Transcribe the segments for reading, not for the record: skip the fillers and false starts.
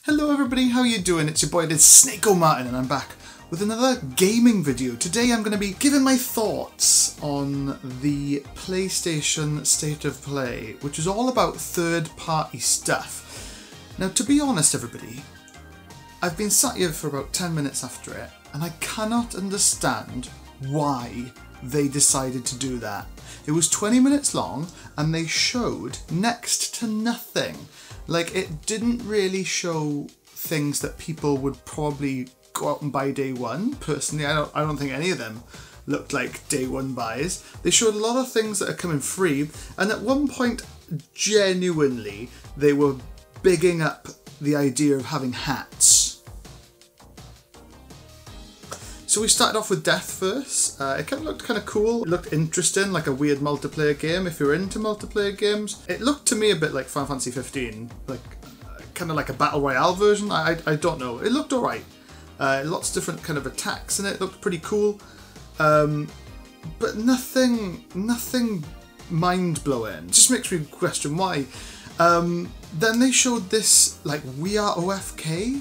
Hello everybody, how you doing? It's your boy, it's Snake Martin, and I'm back with another gaming video. Today I'm going to be giving my thoughts on the PlayStation State of Play, which is all about third-party stuff. Now, to be honest everybody, I've been sat here for about 10 minutes after it, and I cannot understand why they decided to do that. It was 20 minutes long, and they showed next to nothing. Like, it didn't really show things that people would probably go out and buy day one. Personally, I don't think any of them looked like day one buys. They showed a lot of things that are coming free, and at one point, genuinely, they were bigging up the idea of having hats. So we started off with Death first. It kind of looked kind of cool. It looked interesting, like a weird multiplayer game if you're into multiplayer games. It looked to me a bit like Final Fantasy 15, like kind of like a Battle Royale version. I don't know. It looked alright. Lots of different kind of attacks in it. It looked pretty cool. But nothing mind-blowing. It just makes me question why. Then they showed this like We Are OFK,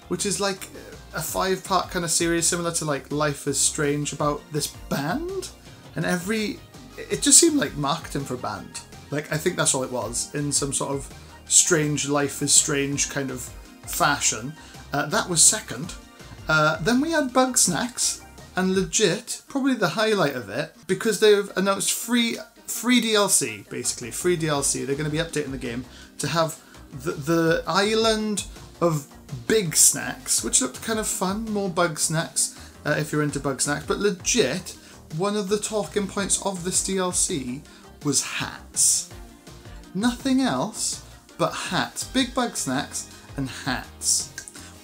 which is like a 5-part kind of series similar to like Life is Strange about this band, and it just seemed like marketing for a band. Like, I think that's all it was, in some sort of strange Life is Strange kind of fashion. That was second. Then we had Bug Snacks, and legit, probably the highlight of it, because they've announced free DLC, basically, free DLC. They're going to be updating the game to have the island of Big Snacks, which looked kind of fun, more Bug Snacks, if you're into Bug Snacks. But legit, one of the talking points of this DLC was hats. Nothing else but hats. Big Bug Snacks and hats.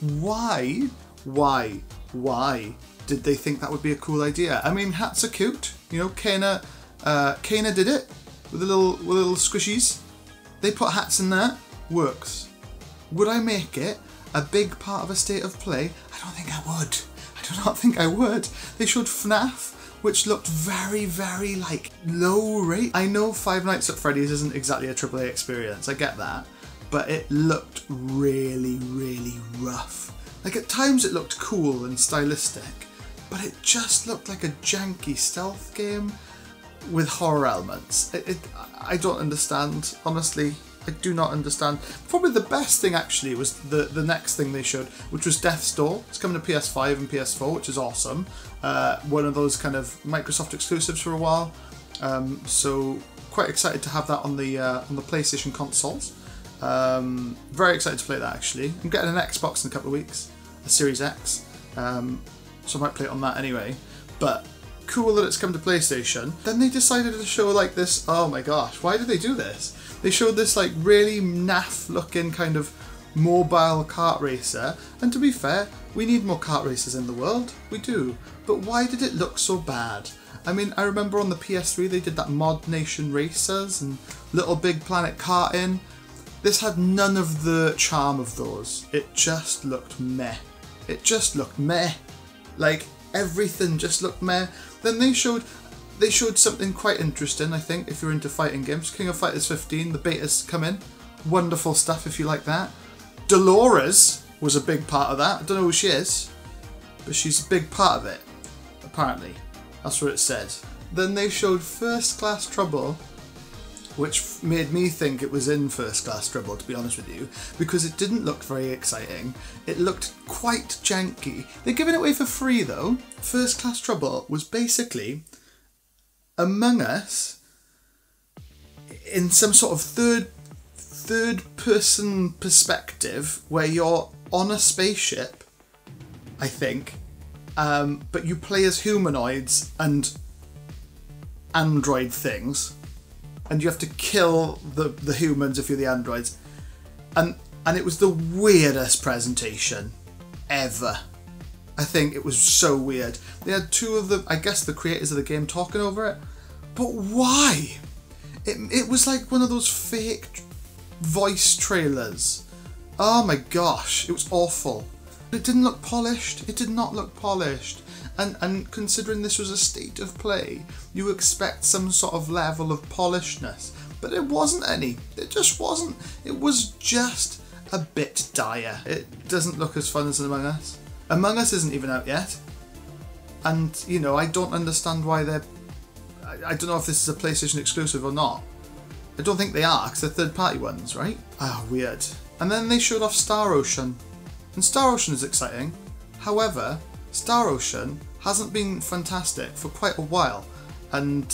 Why did they think that would be a cool idea? I mean, hats are cute. You know, Kana did it with the little squishies. They put hats in there. Works. Would I make it a big part of a State of Play? I don't think I would. I do not think I would. They showed FNAF, which looked very, very, like, low rate. I know Five Nights at Freddy's isn't exactly a AAA experience, I get that, but it looked really, really rough. Like, at times it looked cool and stylistic, but it just looked like a janky stealth game with horror elements. I don't understand, honestly. I do not understand. Probably the best thing actually was the next thing they showed, which was Death's Door. It's coming to PS5 and PS4, which is awesome. One of those kind of Microsoft exclusives for a while. So quite excited to have that on the PlayStation consoles. Very excited to play that actually. I'm getting an Xbox in a couple of weeks, a Series X. So I might play it on that anyway. But cool that it's come to PlayStation. Then they decided to show like this, oh my gosh, why did they do this? They showed this like really naff looking kind of mobile kart racer, and to be fair, we need more kart racers in the world, we do, but why did it look so bad? I mean, I remember on the PS3 they did that Mod Nation Racers and Little Big Planet Karting. This had none of the charm of those. It just looked meh. It just looked meh. Like, everything just looked meh. Then they showed something quite interesting, I think, if you're into fighting games. King of Fighters 15, the beta's come in. Wonderful stuff if you like that. Dolores was a big part of that. I don't know who she is, but she's a big part of it, apparently. That's what it said. Then they showed First Class Trouble, which made me think it was in First Class Trouble, to be honest with you, because it didn't look very exciting. It looked quite janky. They're giving it away for free though. First Class Trouble was basically Among Us in some sort of third person perspective where you're on a spaceship, I think, but you play as humanoids and android things, and you have to kill the humans if you're the androids, and it was the weirdest presentation ever. I think it was so weird. They had two of the, I guess, the creators of the game talking over it. But why? It was like one of those fake voice trailers. Oh my gosh, it was awful. It didn't look polished. It did not look polished. And considering this was a State of Play, you expect some sort of level of polishedness. But it wasn't any. It just wasn't. It was just a bit dire. It doesn't look as fun as Among Us. Among Us isn't even out yet. And, you know, I don't understand why they're... I don't know if this is a PlayStation exclusive or not. I don't think they are, because they're third-party ones, right? Ah, weird. And then they showed off Star Ocean. And Star Ocean is exciting. However, Star Ocean hasn't been fantastic for quite a while. And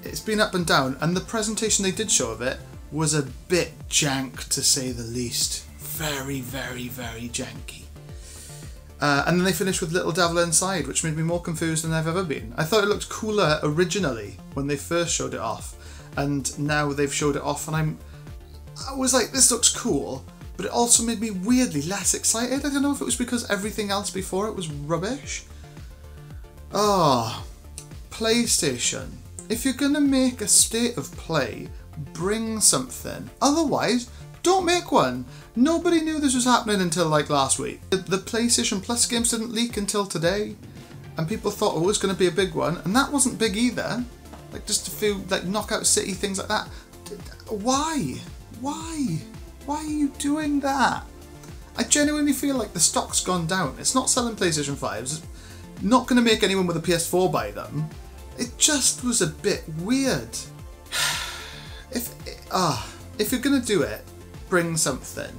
it's been up and down. And the presentation they did show of it was a bit jank, to say the least. Very, very, very janky. And then they finished with Little Devil Inside, which made me more confused than I've ever been. I thought it looked cooler originally when they first showed it off, and now they've showed it off, and I was like, this looks cool, but it also made me weirdly less excited. I don't know if it was because everything else before it was rubbish. Oh, PlayStation. If you're gonna make a state of play, bring something. Otherwise, don't make one. Nobody knew this was happening until like last week. The PlayStation Plus games didn't leak until today, and people thought, oh, it was going to be a big one, and that wasn't big either. Like just a few like Knockout City, things like that. Why? Why? Why are you doing that? I genuinely feel like the stock's gone down. It's not selling PlayStation 5s. It's not going to make anyone with a PS4 buy them. It just was a bit weird. If you're going to do it, bring something.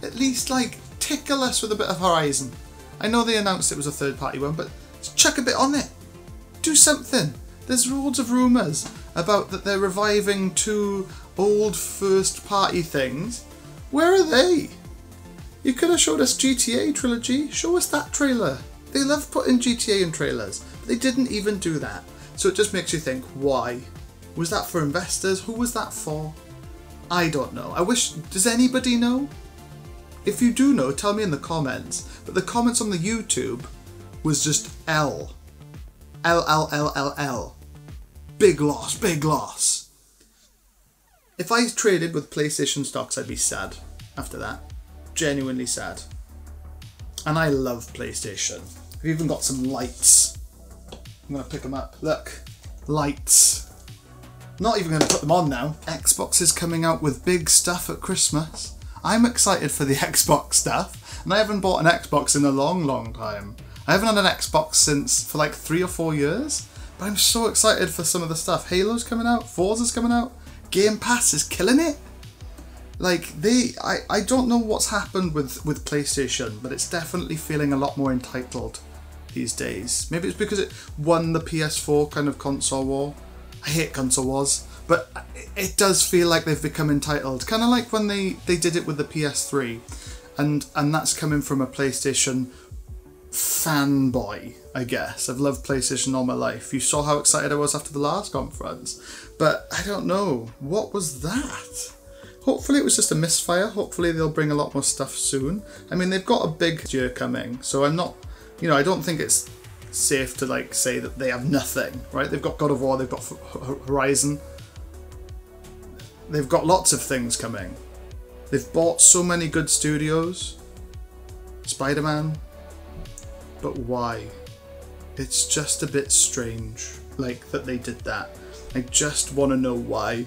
At least like tickle us with a bit of Horizon. I know they announced it was a third party one, but just chuck a bit on it. Do something. There's loads of rumours about that they're reviving 2 old first party things. Where are they? You could have showed us GTA Trilogy. Show us that trailer. They love putting GTA in trailers, but they didn't even do that. So it just makes you think, why? Was that for investors? Who was that for? I don't know. I wish... Does anybody know? If you do know, tell me in the comments. But the comments on the YouTube was just L. L, L, L, L, L. Big loss, big loss. If I traded with PlayStation stocks, I'd be sad after that. Genuinely sad. And I love PlayStation. I've even got some lights. I'm going to pick them up. Look. Lights. Not even going to put them on now. Xbox is coming out with big stuff at Christmas. I'm excited for the Xbox stuff, and I haven't bought an Xbox in a long, long time. I haven't had an Xbox for like 3 or 4 years, but I'm so excited for some of the stuff. Halo's coming out, Forza's coming out, Game Pass is killing it. Like, I don't know what's happened with PlayStation, but it's definitely feeling a lot more entitled these days. Maybe it's because it won the PS4 kind of console war. I hate console wars, but it does feel like they've become entitled. Kind of like when they did it with the PS3, and that's coming from a PlayStation fanboy, I guess. I've loved PlayStation all my life. You saw how excited I was after the last conference, but I don't know. What was that? Hopefully it was just a misfire. Hopefully they'll bring a lot more stuff soon. I mean, they've got a big year coming, so I'm not, you know, I don't think it's safe to like say that they have nothing, right? They've got God of War, they've got Horizon, they've got lots of things coming. They've bought so many good studios, Spider-Man, but why? It's just a bit strange, like, that they did that. I just want to know why.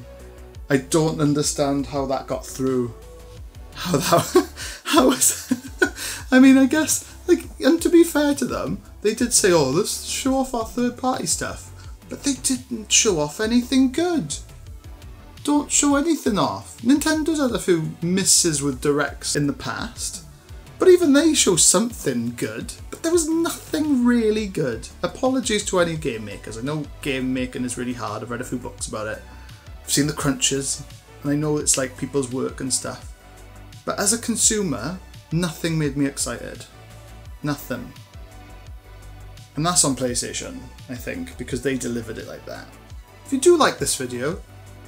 I don't understand how that got through. How was I mean, I guess, like, and to be fair to them, they did say, oh, let's show off our third-party stuff. But they didn't show off anything good. Don't show anything off. Nintendo's had a few misses with directs in the past, but even they show something good. But there was nothing really good. Apologies to any game makers. I know game making is really hard. I've read a few books about it. I've seen the crunches, and I know it's like people's work and stuff. But as a consumer, nothing made me excited. Nothing. And that's on PlayStation, I think, because they delivered it like that. If you do like this video,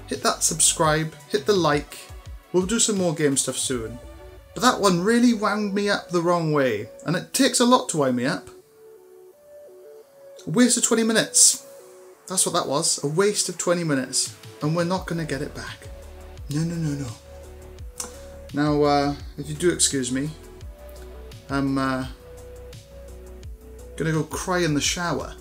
hit that subscribe, hit the like. We'll do some more game stuff soon. But that one really wound me up the wrong way, and it takes a lot to wind me up. A waste of 20 minutes. That's what that was, a waste of 20 minutes. And we're not going to get it back. No, no, no, no. Now, if you do excuse me, I'm gonna go cry in the shower.